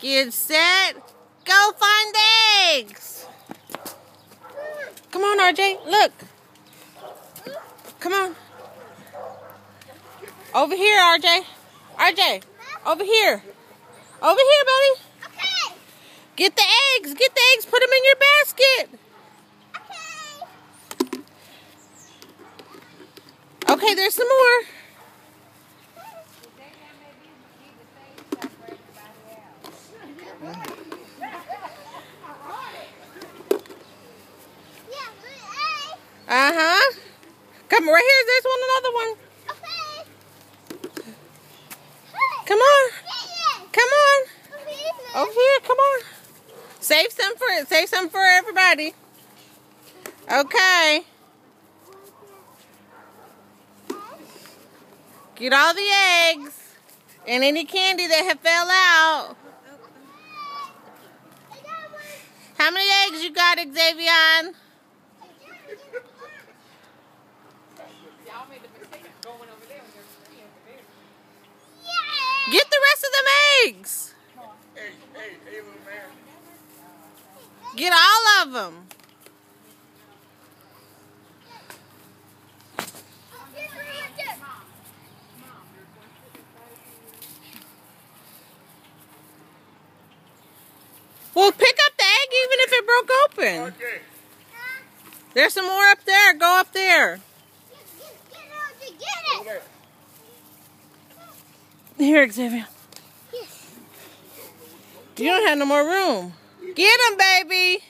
Get set. Go find the eggs. Come on, RJ. Look. Come on. Over here, RJ. RJ. Over here. Over here, buddy. Okay. Get the eggs. Get the eggs. Put them in your basket. Okay. Okay, there's some more. Uh-huh. Come right here. There's another one. Okay. Come on. Come on. Over here. Come on. Save some for everybody. Okay. Get all the eggs and any candy that have fell out. How many eggs you got, Xavion? Get the rest of them eggs. Get all of them. Well, pick up the egg even if it broke open. Okay. There's some more up there. Go up there. Get it. Here, Xavier. Yes. You don't have no more room. Get them, baby.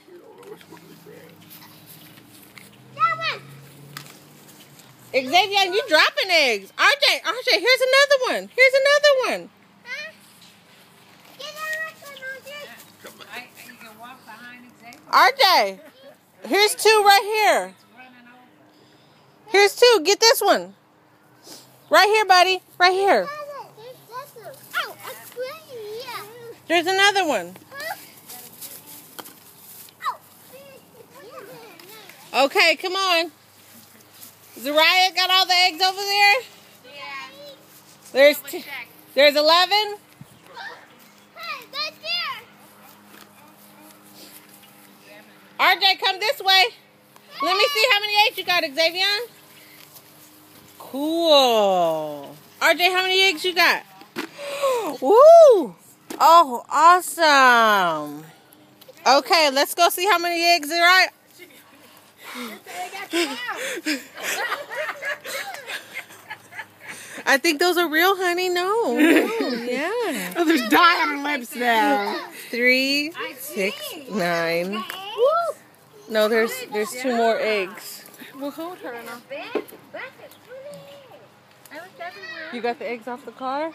That one. Xavier, you dropping eggs. RJ, here's another one. Here's another one. Huh? Get that one, You can walk behind Xavier. RJ, here's two right here. Here's two. Get this one. Right here, buddy. Right here. Oh, it's green, yeah. There's another one. Oh. Okay, come on. Zariah got all the eggs over there? Yeah. There's 11. Hey, right there. RJ, come this way. Let me see how many eggs you got, Xavier. Cool. RJ, how many eggs you got? Woo! Oh, awesome. Okay, let's go see how many eggs there are. I think those are real, honey. No, yeah. Oh, there's dye on her lips now. 3, 6, 9. No, there's 2 more eggs. We'll hold her now. You got the eggs off the car?